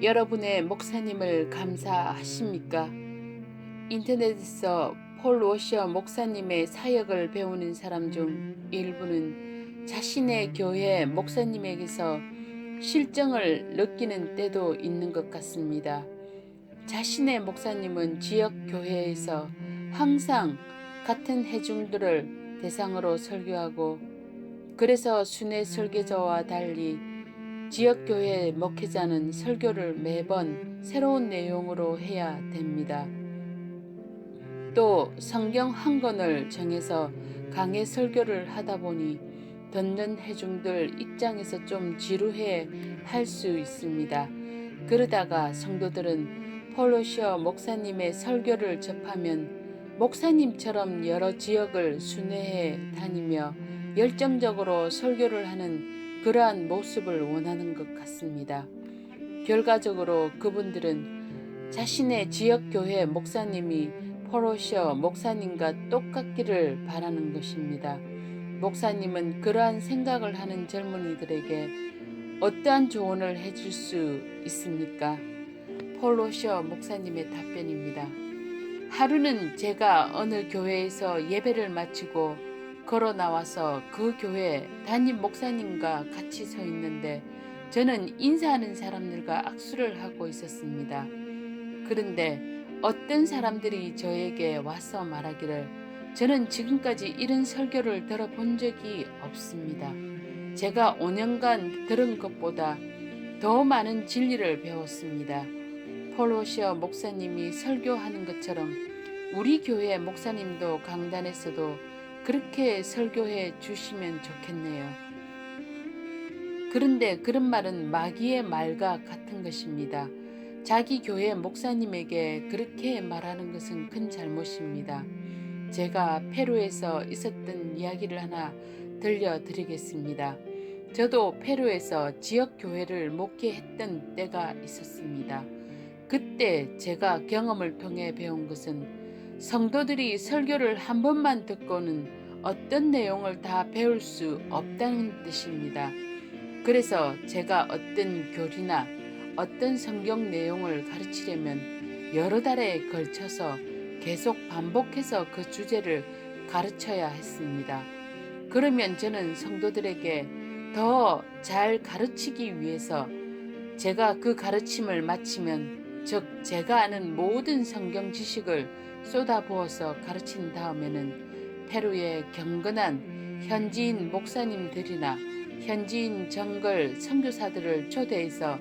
여러분의 목사님을 감사하십니까? 인터넷에서 폴 워셔 목사님의 사역을 배우는 사람 중 일부는 자신의 교회 목사님에게서 실정을 느끼는 때도 있는 것 같습니다. 자신의 목사님은 지역 교회에서 항상 같은 회중들을 대상으로 설교하고, 그래서 순회 설교자와 달리 지역교회 목회자는 설교를 매번 새로운 내용으로 해야 됩니다. 또 성경 한 권을 정해서 강해 설교를 하다 보니 듣는 회중들 입장에서 좀 지루해 할 수 있습니다. 그러다가 성도들은 폴 워셔 목사님의 설교를 접하면 목사님처럼 여러 지역을 순회해 다니며 열정적으로 설교를 하는 그러한 모습을 원하는 것 같습니다. 결과적으로 그분들은 자신의 지역교회 목사님이 폴 워셔 목사님과 똑같기를 바라는 것입니다. 목사님은 그러한 생각을 하는 젊은이들에게 어떠한 조언을 해줄 수 있습니까? 폴 워셔 목사님의 답변입니다. 하루는 제가 어느 교회에서 예배를 마치고 걸어 나와서 그 교회 담임 목사님과 같이 서 있는데 저는 인사하는 사람들과 악수를 하고 있었습니다. 그런데 어떤 사람들이 저에게 와서 말하기를 저는 지금까지 이런 설교를 들어본 적이 없습니다. 제가 5년간 들은 것보다 더 많은 진리를 배웠습니다. 폴 워셔 목사님이 설교하는 것처럼 우리 교회 목사님도 강단에서도 그렇게 설교해 주시면 좋겠네요. 그런데 그런 말은 마귀의 말과 같은 것입니다. 자기 교회 목사님에게 그렇게 말하는 것은 큰 잘못입니다. 제가 페루에서 있었던 이야기를 하나 들려드리겠습니다. 저도 페루에서 지역교회를 목회했던 때가 있었습니다. 그때 제가 경험을 통해 배운 것은 성도들이 설교를 한 번만 듣고는 어떤 내용을 다 배울 수 없다는 뜻입니다. 그래서 제가 어떤 교리나 어떤 성경 내용을 가르치려면 여러 달에 걸쳐서 계속 반복해서 그 주제를 가르쳐야 했습니다. 그러면 저는 성도들에게 더 잘 가르치기 위해서 제가 그 가르침을 마치면, 즉 제가 아는 모든 성경 지식을 쏟아부어서 가르친 다음에는 페루의 경건한 현지인 목사님들이나 현지인 정글 선교사들을 초대해서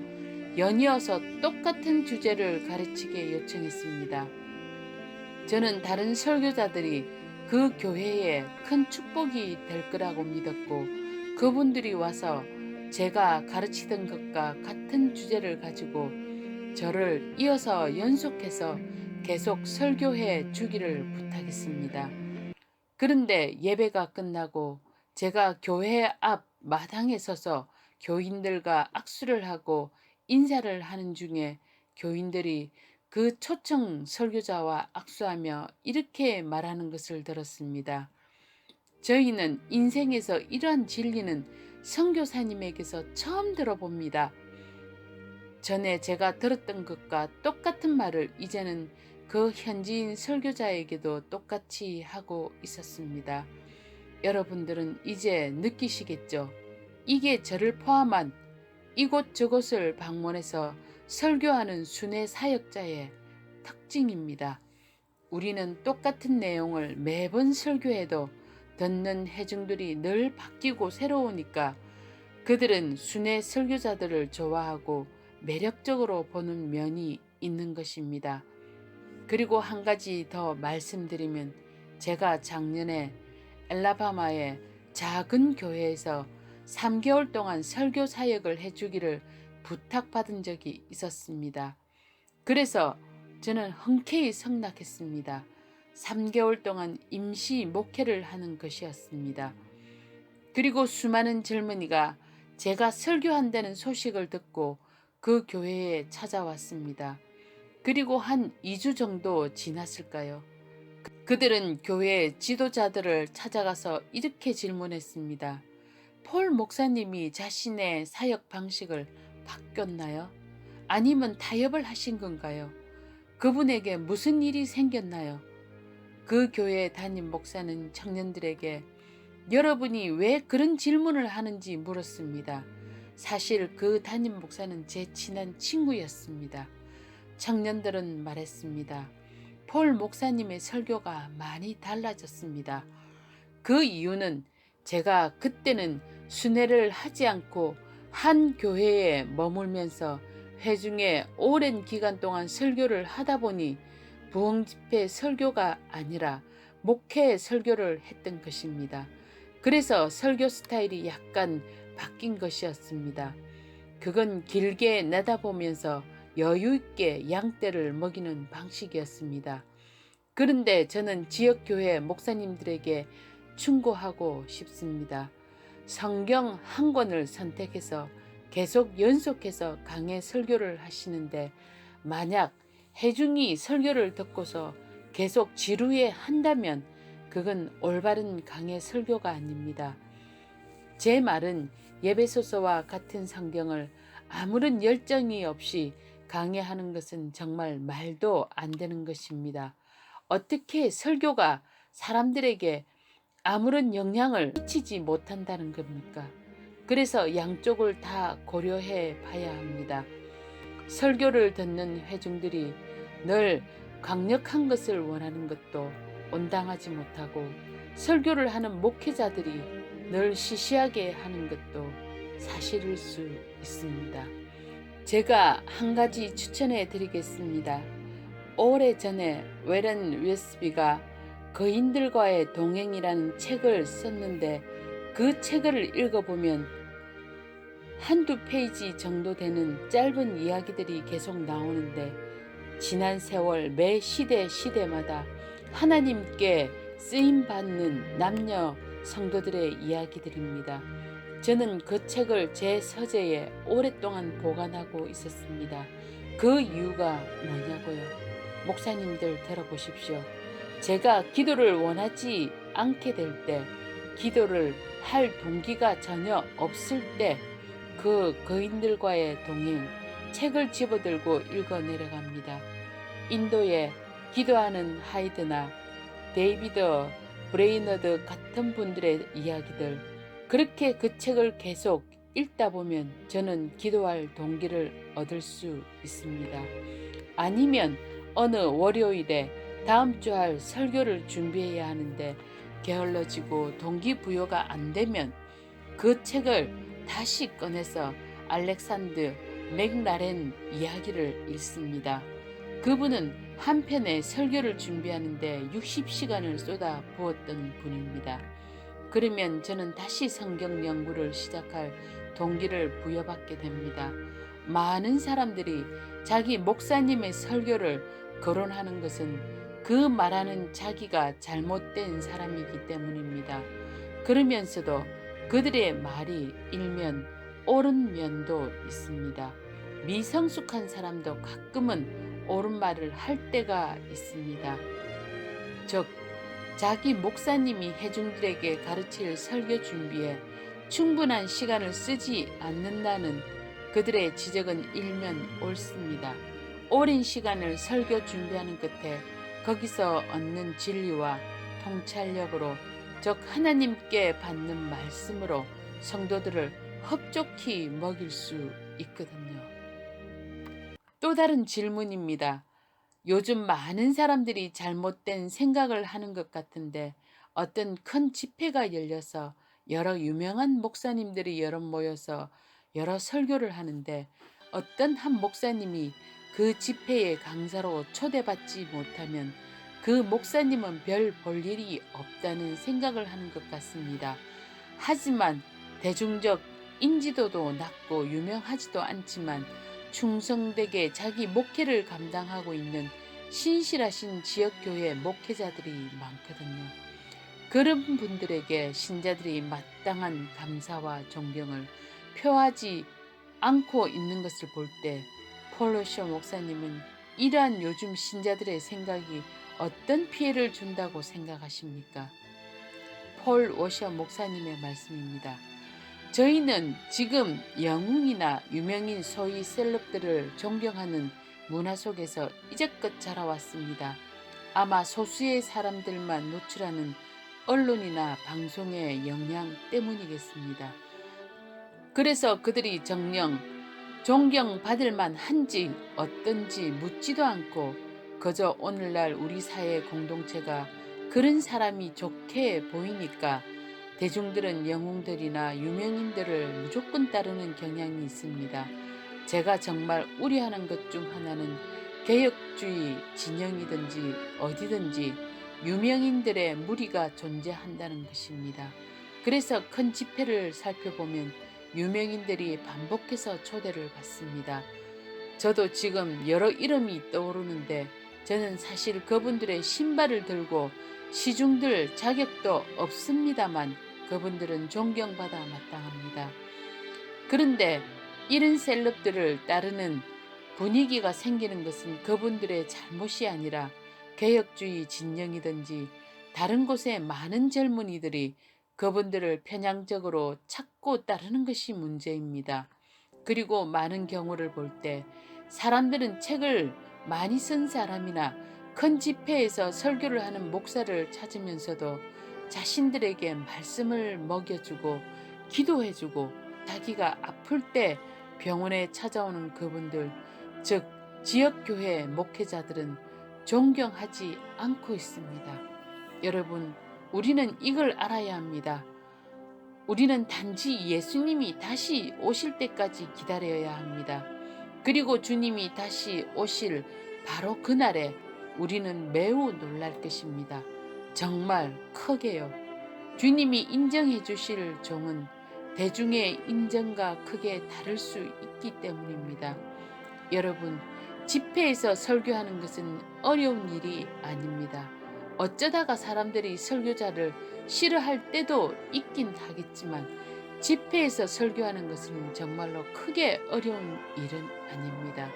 연이어서 똑같은 주제를 가르치게 요청했습니다. 저는 다른 설교자들이 그 교회에 큰 축복이 될 거라고 믿었고, 그분들이 와서 제가 가르치던 것과 같은 주제를 가지고 저를 이어서 연속해서 계속 설교해 주기를 부탁했습니다. 그런데 예배가 끝나고 제가 교회 앞 마당에 서서 교인들과 악수를 하고 인사를 하는 중에 교인들이 그 초청 설교자와 악수하며 이렇게 말하는 것을 들었습니다. 저희는 인생에서 이러한 진리는 선교사님에게서 처음 들어봅니다. 전에 제가 들었던 것과 똑같은 말을 이제는 그 현지인 설교자에게도 똑같이 하고 있었습니다. 여러분들은 이제 느끼시겠죠? 이게 저를 포함한 이곳저곳을 방문해서 설교하는 순회 사역자의 특징입니다. 우리는 똑같은 내용을 매번 설교해도 듣는 회중들이 늘 바뀌고 새로우니까 그들은 순회 설교자들을 좋아하고 매력적으로 보는 면이 있는 것입니다. 그리고 한 가지 더 말씀드리면, 제가 작년에 엘라바마의 작은 교회에서 3개월 동안 설교 사역을 해주기를 부탁받은 적이 있었습니다. 그래서 저는 흔쾌히 승낙했습니다. 3개월 동안 임시 목회를 하는 것이었습니다. 그리고 수많은 젊은이가 제가 설교한다는 소식을 듣고 그 교회에 찾아왔습니다. 그리고 한 2주 정도 지났을까요? 그들은 교회 지도자들을 찾아가서 이렇게 질문했습니다. 폴 목사님이 자신의 사역 방식을 바꿨나요? 아니면 타협을 하신 건가요? 그분에게 무슨 일이 생겼나요? 그 교회 담임 목사는 청년들에게 여러분이 왜 그런 질문을 하는지 물었습니다. 사실 그 담임 목사는 제 친한 친구였습니다. 청년들은 말했습니다. 폴 목사님의 설교가 많이 달라졌습니다. 그 이유는 제가 그때는 순회를 하지 않고 한 교회에 머물면서 회중에 오랜 기간 동안 설교를 하다 보니 부흥집회 설교가 아니라 목회 설교를 했던 것입니다. 그래서 설교 스타일이 약간 바뀐 것이었습니다. 그건 길게 내다보면서 여유 있게 양떼를 먹이는 방식이었습니다. 그런데 저는 지역교회 목사님들에게 충고하고 싶습니다. 성경 한 권을 선택해서 계속 연속해서 강해 설교를 하시는데 만약 회중이 설교를 듣고서 계속 지루해 한다면 그건 올바른 강해 설교가 아닙니다. 제 말은 예배소서와 같은 성경을 아무런 열정이 없이 강해하는 것은 정말 말도 안 되는 것입니다. 어떻게 설교가 사람들에게 아무런 영향을 미치지 못한다는 겁니까? 그래서 양쪽을 다 고려해 봐야 합니다. 설교를 듣는 회중들이 늘 강력한 것을 원하는 것도 온당하지 못하고 설교를 하는 목회자들이 늘 시시하게 하는 것도 사실일 수 있습니다. 제가 한 가지 추천해 드리겠습니다. 오래전에 웨런 웨스비가 거인들과의 동행이라는 책을 썼는데 그 책을 읽어보면 한두 페이지 정도 되는 짧은 이야기들이 계속 나오는데 지난 세월 매 시대마다 하나님께 쓰임받는 남녀 성도들의 이야기들입니다. 저는 그 책을 제 서재에 오랫동안 보관하고 있었습니다. 그 이유가 뭐냐고요? 목사님들 들어보십시오. 제가 기도를 원하지 않게 될 때, 기도를 할 동기가 전혀 없을 때 그 거인들과의 동행, 책을 집어들고 읽어 내려갑니다. 인도의 기도하는 하이드나 데이비드 브레이너드 같은 분들의 이야기들, 그렇게 그 책을 계속 읽다 보면 저는 기도할 동기를 얻을 수 있습니다. 아니면 어느 월요일에 다음 주 할 설교를 준비해야 하는데 게을러지고 동기부여가 안 되면 그 책을 다시 꺼내서 알렉산드 맥라렌 이야기를 읽습니다. 그분은 한 편의 설교를 준비하는데 60시간을 쏟아 부었던 분입니다. 그러면 저는 다시 성경 연구를 시작할 동기를 부여받게 됩니다. 많은 사람들이 자기 목사님의 설교를 거론하는 것은 그 말하는 자기가 잘못된 사람이기 때문입니다. 그러면서도 그들의 말이 일면 옳은 면도 있습니다. 미성숙한 사람도 가끔은 옳은 말을 할 때가 있습니다. 즉, 자기 목사님이 회중들에게 가르칠 설교 준비에 충분한 시간을 쓰지 않는다는 그들의 지적은 일면 옳습니다. 오랜 시간을 설교 준비하는 끝에 거기서 얻는 진리와 통찰력으로, 즉 하나님께 받는 말씀으로 성도들을 흡족히 먹일 수 있거든요. 또 다른 질문입니다. 요즘 많은 사람들이 잘못된 생각을 하는 것 같은데 어떤 큰 집회가 열려서 여러 유명한 목사님들이 여러 모여서 여러 설교를 하는데 어떤 한 목사님이 그 집회의 강사로 초대받지 못하면 그 목사님은 별 볼 일이 없다는 생각을 하는 것 같습니다. 하지만 대중적 인지도도 낮고 유명하지도 않지만 충성되게 자기 목회를 감당하고 있는 신실하신 지역교회 목회자들이 많거든요. 그런 분들에게 신자들이 마땅한 감사와 존경을 표하지 않고 있는 것을 볼 때 폴 워셔 목사님은 이러한 요즘 신자들의 생각이 어떤 피해를 준다고 생각하십니까? 폴 워셔 목사님의 말씀입니다. 저희는 지금 영웅이나 유명인 소위 셀럽들을 존경하는 문화 속에서 이제껏 자라왔습니다. 아마 소수의 사람들만 노출하는 언론이나 방송의 영향 때문이겠습니다. 그래서 그들이 정녕 존경받을 만한지 어떤지 묻지도 않고 그저 오늘날 우리 사회 공동체가 그런 사람이 좋게 보이니까 대중들은 영웅들이나 유명인들을 무조건 따르는 경향이 있습니다. 제가 정말 우려하는 것 중 하나는 개혁주의 진영이든지 어디든지 유명인들의 무리가 존재한다는 것입니다. 그래서 큰 집회를 살펴보면 유명인들이 반복해서 초대를 받습니다. 저도 지금 여러 이름이 떠오르는데 저는 사실 그분들의 신발을 들고 시중들 자격도 없습니다만 그분들은 존경받아 마땅합니다. 그런데 이런 셀럽들을 따르는 분위기가 생기는 것은 그분들의 잘못이 아니라 개혁주의 진영이든지 다른 곳의 많은 젊은이들이 그분들을 편향적으로 찾고 따르는 것이 문제입니다. 그리고 많은 경우를 볼 때 사람들은 책을 많이 쓴 사람이나 큰 집회에서 설교를 하는 목사를 찾으면서도 자신들에게 말씀을 먹여주고 기도해주고 자기가 아플 때 병원에 찾아오는 그분들, 즉 지역교회 목회자들은 존경하지 않고 있습니다. 여러분, 우리는 이걸 알아야 합니다. 우리는 단지 예수님이 다시 오실 때까지 기다려야 합니다. 그리고 주님이 다시 오실 바로 그날에 우리는 매우 놀랄 것입니다. 정말 크게요. 주님이 인정해 주실 종은 대중의 인정과 크게 다를 수 있기 때문입니다. 여러분, 집회에서 설교하는 것은 어려운 일이 아닙니다. 어쩌다가 사람들이 설교자를 싫어할 때도 있긴 하겠지만 집회에서 설교하는 것은 정말로 크게 어려운 일은 아닙니다.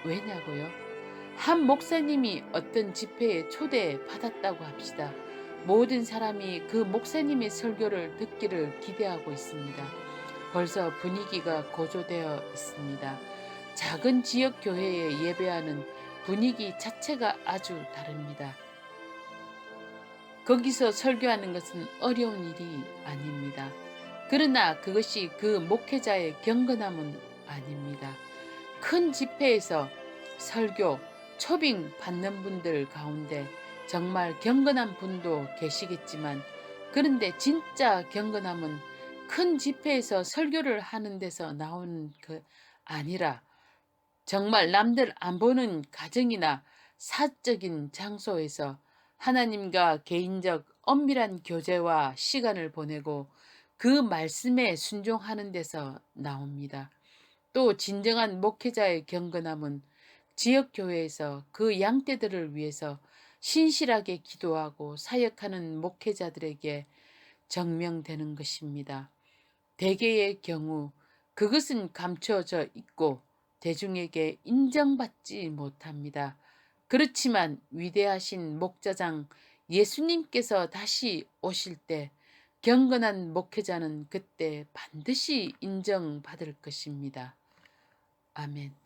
왜냐고요? 한 목사님이 어떤 집회에 초대받았다고 합시다. 모든 사람이 그 목사님의 설교를 듣기를 기대하고 있습니다. 벌써 분위기가 고조되어 있습니다. 작은 지역 교회에 예배하는 분위기 자체가 아주 다릅니다. 거기서 설교하는 것은 어려운 일이 아닙니다. 그러나 그것이 그 목회자의 경건함은 아닙니다. 큰 집회에서 설교, 초빙 받는 분들 가운데 정말 경건한 분도 계시겠지만 그런데 진짜 경건함은 큰 집회에서 설교를 하는 데서 나오는 그 아니라 정말 남들 안 보는 가정이나 사적인 장소에서 하나님과 개인적 엄밀한 교제와 시간을 보내고 그 말씀에 순종하는 데서 나옵니다. 또 진정한 목회자의 경건함은 지역교회에서 그 양떼들을 위해서 신실하게 기도하고 사역하는 목회자들에게 정명되는 것입니다. 대개의 경우 그것은 감춰져 있고 대중에게 인정받지 못합니다. 그렇지만 위대하신 목자장 예수님께서 다시 오실 때 경건한 목회자는 그때 반드시 인정받을 것입니다. 아멘.